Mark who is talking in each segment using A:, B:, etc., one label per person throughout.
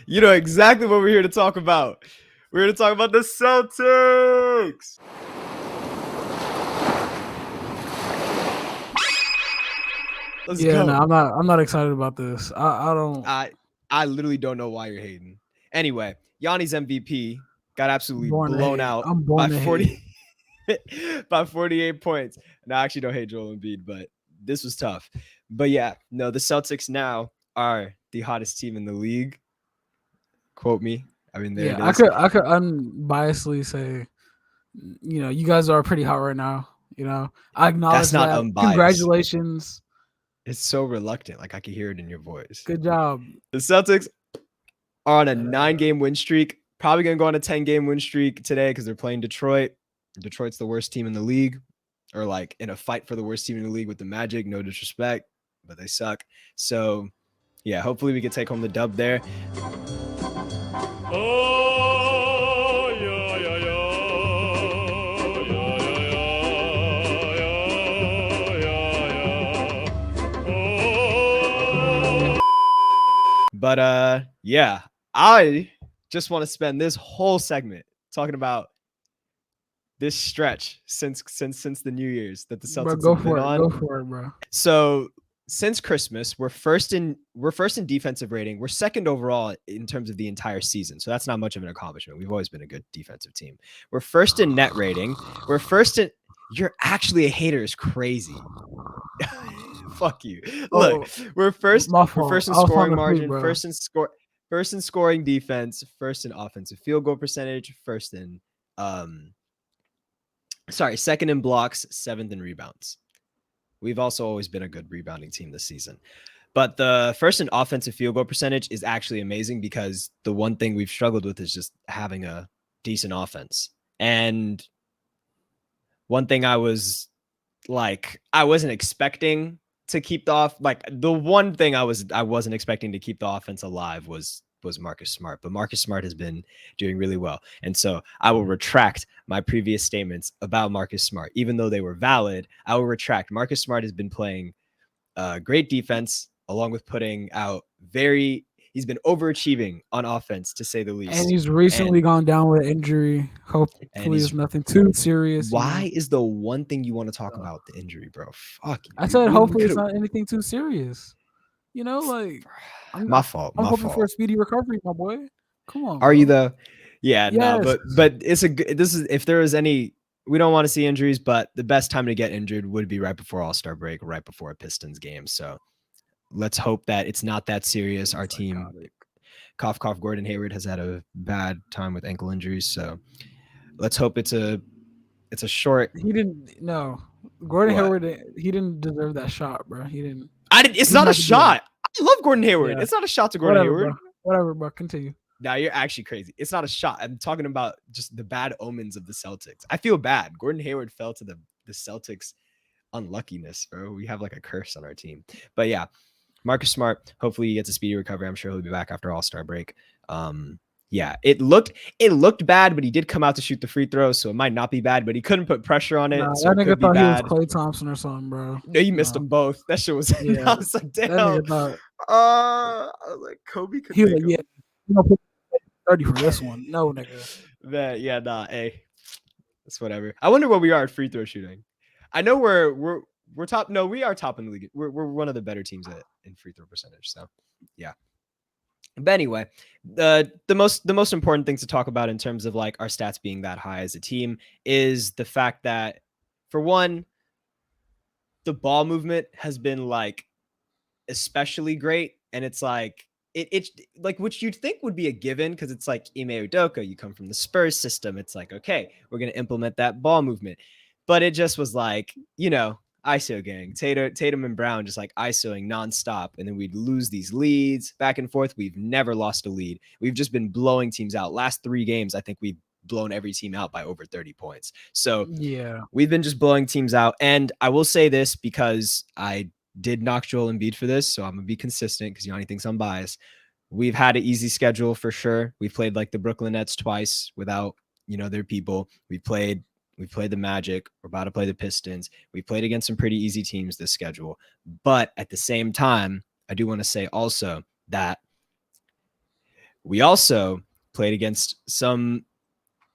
A: You know exactly what we're here to talk about. We're here to talk about the Celtics. Let's
B: Yeah, no,
A: go.
B: I'm not excited about this. I don't.
A: I literally don't know why you're hating. Anyway, Yanni's MVP got absolutely
B: Born to
A: blown
B: hate.
A: out
B: I'm
A: by
B: born to
A: 40
B: hate.
A: by 48 points. No, I actually don't hate Joel Embiid, but this was tough. But yeah, no, the Celtics now are the hottest team in the league. Quote me. I mean, there
B: Yeah,
A: it is.
B: I could unbiasedly say, you guys are pretty hot right now. I
A: That's
B: acknowledge
A: not
B: that.
A: unbiased.
B: Congratulations.
A: It's so reluctant. Like I can hear it in your voice.
B: Good job.
A: The Celtics are on a
B: Uh,
A: 9-game win streak. Probably going to go on a 10-game win streak today because they're playing Detroit. Detroit's the worst team in the league, or like in a fight for the worst team in the league with the Magic. No disrespect, but they suck. So, yeah, hopefully we can take home the dub there. But yeah, I just want to spend this whole segment talking about this stretch since the New Year's that the
B: bro,
A: Celtics
B: go
A: have been
B: for it.
A: on.
B: Go for it, bro.
A: So since Christmas, we're first in defensive rating. We're second overall in terms of the entire season. So that's not much of an accomplishment. We've always been a good defensive team. We're first in net rating. We're first in. You're actually a hater is crazy. Fuck you. Look, we're first.
B: My
A: We're
B: fault.
A: first in
B: I was
A: scoring
B: falling asleep,
A: margin.
B: bro.
A: First in scoring defense. First in offensive field goal percentage. Second in blocks. Seventh in rebounds. We've also always been a good rebounding team this season. But the first in offensive field goal percentage is actually amazing because the one thing we've struggled with is just having a decent offense. And one thing I wasn't expecting to keep the one thing I wasn't expecting to keep the offense alive was Marcus Smart, but Marcus Smart has been doing really well. And so I will retract my previous statements about Marcus Smart. Even though they were valid, I will retract. Marcus Smart has been playing great defense along with putting out he's been overachieving on offense to say the least.
B: And he's recently
A: And
B: gone down with injury.
A: and
B: Hopefully,
A: he's
B: it's nothing too serious.
A: why is the one thing you want to talk about the injury, bro? Fuck
B: I
A: you.
B: said,
A: We
B: hopefully,
A: could
B: it's
A: have
B: not anything too serious. Like I'm,
A: my fault.
B: I'm
A: My
B: hoping for a
A: fault.
B: speedy recovery, my boy. Come on,
A: Are you
B: bro.
A: though? Yeah, no,
B: Yes.
A: but it's this is if there is any we don't want to see injuries, but the best time to get injured would be right before All-Star break, right before a Pistons game. So let's hope that it's not that serious. Our team,
B: Psychotic.
A: cough cough, Gordon Hayward has had a bad time with ankle injuries, so let's hope it's a short.
B: He didn't. No, Gordon
A: What?
B: Hayward. He didn't deserve that shot, bro. He didn't.
A: It's
B: He didn't
A: not a
B: have to do that.
A: shot. I love Gordon Hayward.
B: Yeah.
A: It's not a shot to Gordon
B: Whatever, bro.
A: Hayward.
B: Whatever, bro. Continue.
A: Now you're actually crazy. It's not a shot. I'm talking about just the bad omens of the Celtics. I feel bad. Gordon Hayward fell to the Celtics unluckiness, bro. We have like a curse on our team. But yeah, Marcus Smart, hopefully he gets a speedy recovery. I'm sure he'll be back after All-Star break. Yeah, it looked bad, but he did come out to shoot the free throws, so it might not be bad, but he couldn't put pressure on it,
B: Nah,
A: so
B: that
A: it
B: nigga
A: could be
B: thought he was
A: bad.
B: Klay Thompson or something, bro.
A: No, he missed them both. That shit was,
B: Yeah,
A: I was like, damn.
B: that nigga thought
A: I was like, Kobe could
B: he was
A: make
B: like,
A: him.
B: yeah, you know, put 30 for this one. No, nigga.
A: Yeah, nah, hey, it's whatever. I wonder what we are at free throw shooting. I know we're top. No, we are top in the league. We're one of the better teams in free throw percentage. So, yeah. But anyway, the most important things to talk about in terms of like our stats being that high as a team is the fact that, for one, the ball movement has been like especially great, and it's like it's like which you'd think would be a given because it's like Ime Udoka, you come from the Spurs system. It's like, okay, we're gonna implement that ball movement, but it just was like, ISO gang, Tatum and Brown just like ISOing nonstop, and then we'd lose these leads back and forth. We've never lost a lead. We've just been blowing teams out. Last 3 games, I think we've blown every team out by over 30 points. So
B: Yeah,
A: we've been just blowing teams out. And I will say this because I did knock Joel Embiid for this, so I'm gonna be consistent because Yanni thinks I'm biased. We've had an easy schedule for sure. We've played like the Brooklyn Nets twice without, their people. We played the Magic. We're about to play the Pistons. We played against some pretty easy teams this schedule. But at the same time, I do want to say also that we also played against some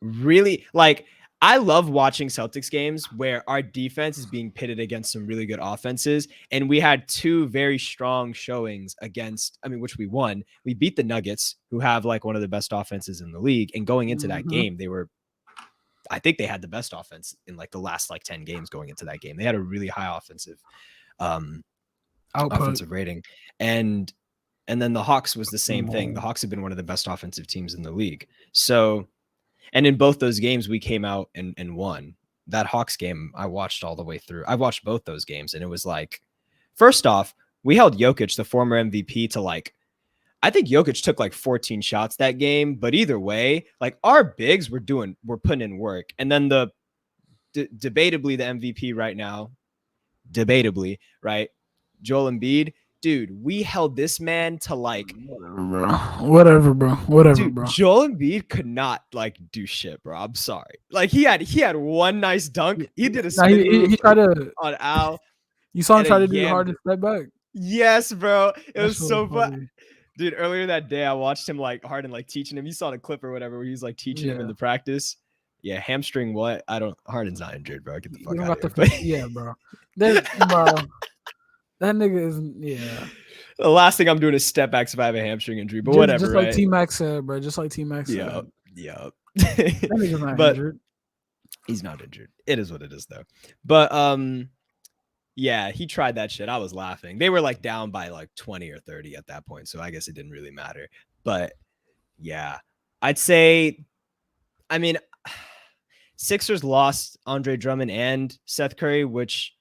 A: really like I love watching Celtics games where our defense is being pitted against some really good offenses. And we had two very strong showings against, which we won. We beat the Nuggets, who have like one of the best offenses in the league. And going into that game, I think they had the best offense in like the last like 10 games going into that game. They had a really high offensive offensive rating. And then the Hawks was the same thing. The Hawks have been one of the best offensive teams in the league. So, and in both those games, we came out and won. That Hawks game, I watched all the way through. I watched both those games, and it was like, first off, we held Jokic, the former MVP, to like, I think Jokic took like 14 shots that game. But either way, like our bigs were putting in work. And then debatably the MVP right now, right? Joel Embiid. Dude, we held this man to like
B: whatever, bro.
A: Joel Embiid could not like do shit, bro. I'm sorry. Like he had one nice dunk. He did a spin move
B: he tried to
A: on Al.
B: You saw him try to do the hardest step back.
A: Yes, bro. It was so fun. Dude, earlier that day I watched him like Harden like teaching him. You saw the clip or whatever where he was like teaching him in the practice. Yeah, hamstring what? Harden's not injured, bro. Get the fuck out of here.
B: Yeah, bro. That nigga is
A: The last thing I'm doing is step backs if I have a hamstring injury, but whatever.
B: Just like T-Max said, bro. Just like T-Max said.
A: Yeah.
B: That nigga's not injured.
A: He's not injured. It is what it is, though. But yeah, he tried that shit. I was laughing. They were like down by like 20 or 30 at that point, so I guess it didn't really matter. But yeah, I'd say, Sixers lost Andre Drummond and Seth Curry, which,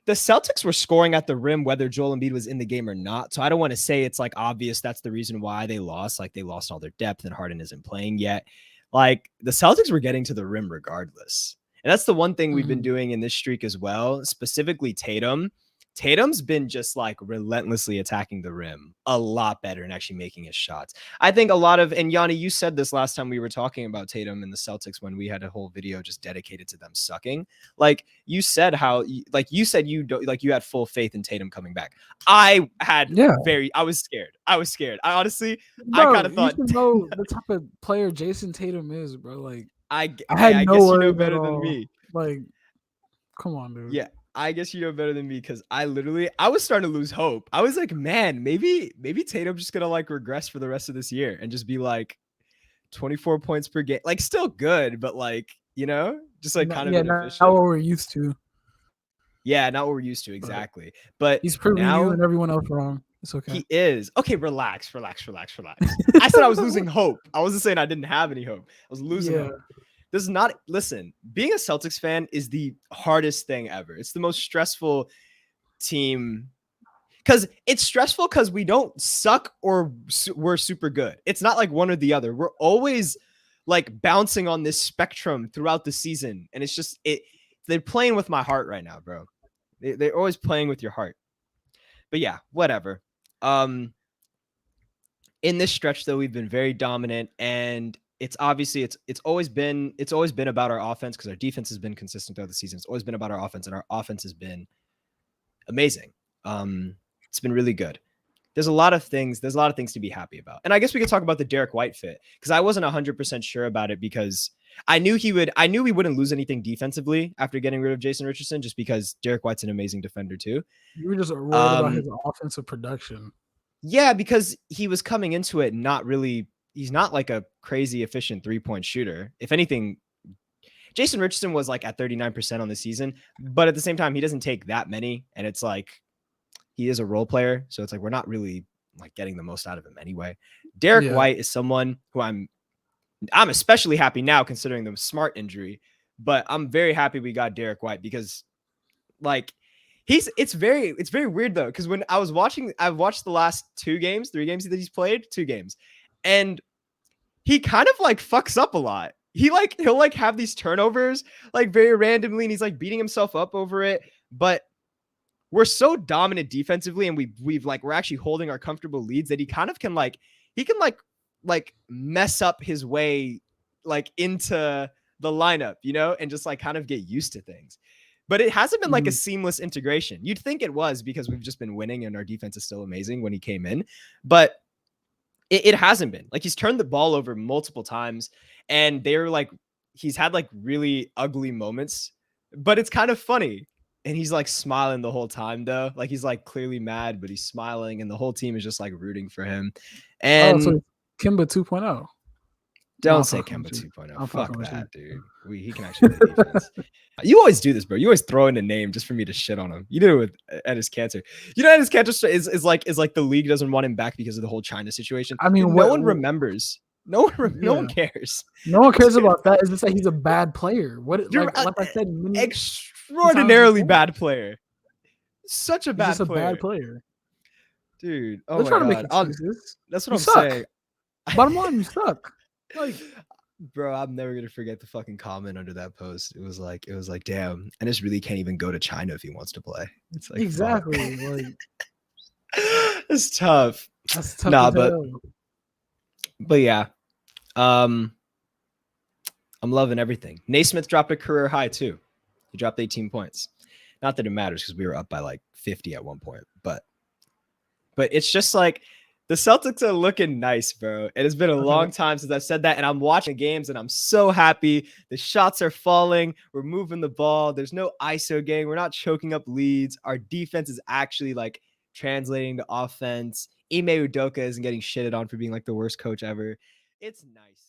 A: the Celtics were scoring at the rim whether Joel Embiid was in the game or not. So I don't want to say it's like obvious that's the reason why they lost. Like they lost all their depth and Harden isn't playing yet. Like the Celtics were getting to the rim regardless. And that's the one thing we've been doing in this streak as well, specifically Tatum. Tatum's been just like relentlessly attacking the rim a lot better and actually making his shots. I think a lot of, and Yawny, you said this last time we were talking about Tatum and the Celtics when we had a whole video just dedicated to them sucking. Like you said you had full faith in Tatum coming back. I was scared. I honestly, I kind of thought.
B: You know the type of player Jason Tatum is, bro. Like
A: I guess you know better than me.
B: Like, come on, dude.
A: Yeah. I guess you know better than me because I was starting to lose hope. I was like, man, maybe Tatum's just gonna like regress for the rest of this year and just be like 24 points per game. Like still good, but like, just like kind of inefficient.
B: Not what we're used to.
A: Yeah, not what we're used to, exactly. But
B: he's proving you and everyone else wrong. It's okay.
A: He is. Okay, relax. I said I was losing hope. I wasn't saying I didn't have any hope. I was losing hope. This is not, listen, being a Celtics fan is the hardest thing ever. It's the most stressful team because it's stressful because we don't suck or we're super good. It's not like one or the other. We're always like bouncing on this spectrum throughout the season. And it's just, they're playing with my heart right now, bro. They're always playing with your heart. But yeah, whatever. In this stretch, though, we've been very dominant and it's obviously it's always been about our offense because our defense has been consistent throughout the season. It's always been about our offense, and our offense has been amazing. It's been really good. There's a lot of things to be happy about. And I guess we could talk about the Derek White fit because I wasn't 100% sure about it because I knew we wouldn't lose anything defensively after getting rid of Jason Richardson just because Derek White's an amazing defender too.
B: You were just worried about his offensive production.
A: Yeah, because he was coming into it he's not like a crazy efficient 3-point shooter. If anything, Jason Richardson was like at 39% on the season, but at the same time, he doesn't take that many. And it's like, he is a role player. So it's like, we're not really like getting the most out of him anyway. Derek White is someone who I'm especially happy now considering the Smart injury, but I'm very happy we got Derek White because like it's very weird though. Cause when I've watched the last 3 games that he's played, 2 games. And he kind of like fucks up a lot. He'll like have these turnovers like very randomly and he's like beating himself up over it. But we're so dominant defensively and we're actually holding our comfortable leads that he kind of can mess up his way like into the lineup, and just like kind of get used to things. But it hasn't been like a seamless integration. You'd think it was because we've just been winning and our defense is still amazing when he came in. But It hasn't been. Like, he's turned the ball over multiple times, and they're like, he's had like really ugly moments, but it's kind of funny. And he's like smiling the whole time though. Like, he's like clearly mad, but he's smiling, and the whole team is just like rooting for him.
B: Oh, so
A: And
B: it's Kimba 2.0. No,
A: don't
B: I'm
A: say
B: fucking
A: Kemba
B: with you.
A: 2.0.
B: I'm fucking
A: Fuck
B: with
A: that,
B: you.
A: dude. He can actually play defense. You always do this, bro. You always throw in a name just for me to shit on him. You did it with Ennis Cantor. You know, Ennis Cantor is like the league doesn't want him back because of the whole China situation.
B: I mean,
A: Dude, no one remembers. No one
B: Yeah.
A: cares.
B: No one cares
A: Dude,
B: about that. It's just that he's a bad player. What
A: you're
B: like I said many times
A: extraordinarily
B: before,
A: bad player. Such a
B: he's just
A: bad
B: a bad
A: player,
B: player.
A: dude. Oh
B: Don't
A: my
B: try to make
A: god.
B: excuses.
A: That's what
B: You
A: I'm
B: suck.
A: saying.
B: Bottom line, you suck. Like,
A: bro, I'm never gonna forget the fucking comment under that post. It was like, damn, and this really can't even go to China if he wants to play. It's like,
B: exactly.
A: fuck.
B: Like,
A: It's tough.
B: that's tough
A: Nah,
B: as hell.
A: but yeah. I'm loving everything. Naismith dropped a career high too. He dropped 18 points. Not that it matters because we were up by like 50 at one point, but it's just like the Celtics are looking nice, bro. It has been a long time since I've said that, and I'm watching games, and I'm so happy. The shots are falling. We're moving the ball. There's no ISO game. We're not choking up leads. Our defense is actually like translating to offense. Ime Udoka isn't getting shitted on for being like the worst coach ever. It's nice.